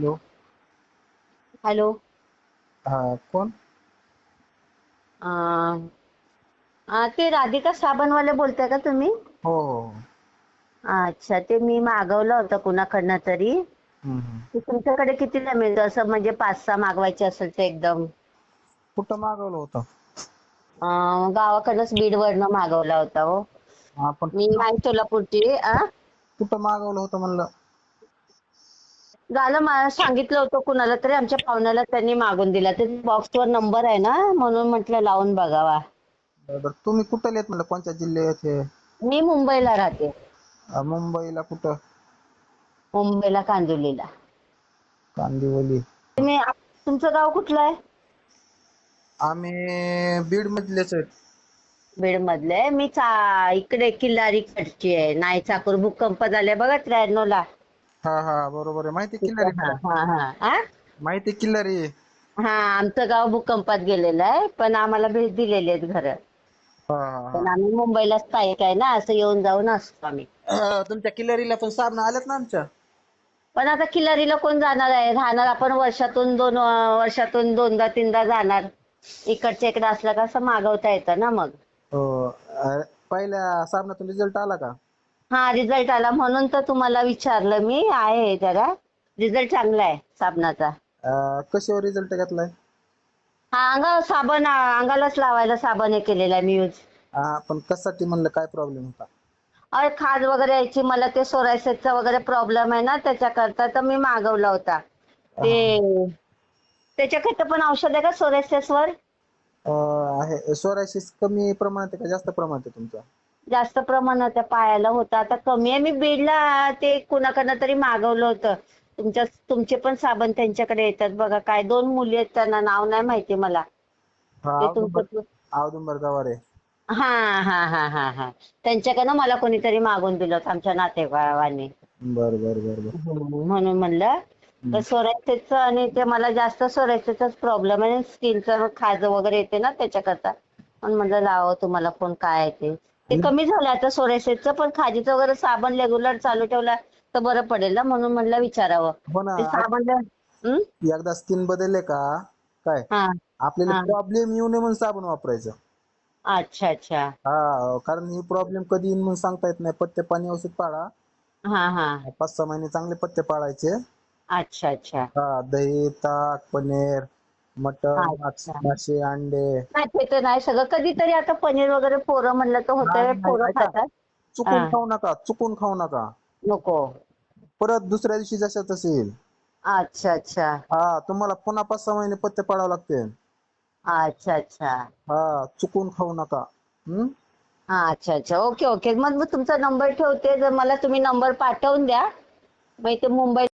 Hello. Hello. हा, कोण? अं, ते राधिका साबणवाले बोलताय का तुम्ही? हो हो हो. अच्छा, ते मी मागवलं होतं कुणाकडनं तरी. हम्म. ते तुमच्याकडे कितीला मिळतं असं, म्हणजे 5-6 मागवायचे असेल तर एकदम? कुठं मागवलं होतं? गावाकडनंच बीडवरनं मागवला होता हो. आपण मी आहे सोलापूरची. कुठं मागवलं होतं म्हणलं? झालं, मला सांगितलं होतं कुणाला तरी, आमच्या पाहुण्याला त्यांनी मागून दिला. ते बॉक्सवर नंबर आहे ना, म्हणून म्हटलं लावून बघावा. बरं, तुम्ही कुठं येत म्हणलं, कोणत्या जिल्ह्याचे? मी मुंबईला राहते. मुंबईला कुठं? मुंबईला कांदिवलीला. कांदिवली. तुमचं गाव कुठलं आहे? आम्ही बीड मधलेच आहेत. बीड मधले आहे. मी इकडे किल्लारीकडची आहे. नाय चाकूर भूकंप झाले बघा 93 ला. हा हा, बरोबर आहे. माहिती किल्लारी तिथं. मला. हा हा हा. माहिती किल्लारी. हा, आमचं गाव भूकंपात गेलेलं आहे, पण आम्हाला भेट दिलेली आहेत घरं. हा हा पण हा. आम्ही मुंबईला स्थायिक आहे ना, असं येऊन जाऊन असतो आम्ही. तुमच्या किल्लारीला पण साबण आलेत ना आमच्या. पण आता किल्लारीला कोण जाणार आहे? राहणार आपण वर्षातून वर्षातून दोनदा तीनदा जाणार. इकडच्या इकडे असलं का असं मागवता येतं ना मग. हो. पहिल्या साबणातून रिझल्ट आला का? हा, रिझल्ट आला म्हणून तर तुम्हाला विचारलं मी. आहे जरा रिझल्ट चांगला आहे साबणाचा. कशावर रिझल्ट घेतलाय? हा, साबण अंगालाच लावायला साबण हे केलेला आहे मी यूज. पण कशासाठी म्हणलं, काय प्रॉब्लेम होता? अरे, खाज वगैरे यायची मला, ते सोरायसिसचा वगैरे प्रॉब्लेम आहे ना, त्याच्याकरता तर मी मागवला होता. ते हा. त्याच्याकरता पण औषध आहे का सोरायसिसवर? आहे. सोरायसिस कमी प्रमाणात आहे का जास्त प्रमाणात आहे तुमचं? जास्त प्रमाणात त्या पायाला होतं, आता कमी आहे. मी बीडला ते कुणाकडनं तरी मागवलं होतं. तुमचे पण साबण त्यांच्याकडे येतात बघा. काय 2 मुली आहेत, त्यांना नाव नाही माहिती मला. हा, ते औदुंबर. तुमचं. औदुंबर गवारे. हा हा हा हा हा. त्यांच्याकडनं मला कोणीतरी मागून दिलं होतं, आमच्या नातेवाईकांनी. बर बर बर बर. म्हणून म्हणलं तर सोरायसिसचं, आणि ते मला जास्त सोरायसिसचाच प्रॉब्लेम आहे. स्किनचं खाज वगैरे येते ना त्याच्याकरता. पण म्हणलं लावावं तुम्हाला फोन, काय आहे ते. ते कमी झालं आता सोरायसिसचं, पण खाजीचं वगैरे साबण रेग्युलर चालू ठेवला तर बरं पडेल ना, म्हणून म्हणलं विचारावं. हो ना. ते साबण. एकदा स्किन बदलले का काय हा आपल्याला हा. प्रॉब्लेम येऊ नये म्हणून साबण वापरायचं. अच्छा अच्छा. कारण ही प्रॉब्लेम कधी येईल म्हणून सांगता येत नाही. पथ्य पाणी औषध पाळा. हा हा. 5-6 महिने चांगले पथ्य पाळायचे. अच्छा अच्छा. दही, ताक, पनीर, मटण, अच्छा. मासे, अंडे. नाही, ते तर नाही सगळं. कधीतरी आता पनीर वगैरे पोरं म्हणलं तर होतंय, नाही नाही, पोरं ऐका. खातात. चुकून हा. खाऊ नका, चुकून खाऊ नका. नको. परत दुसऱ्या दिवशी जशा तसे येईल. अच्छा अच्छा. तुम्हाला पुन्हा 5-6 महिने पथ्य पाळावं लागते. अच्छा अच्छा. चुकून खाऊ नका. हा, अच्छा अच्छा. Okay okay. मग तुमचा नंबर ठेवते, जर मला तुम्ही नंबर पाठवून द्या. मग इथे मुंबईत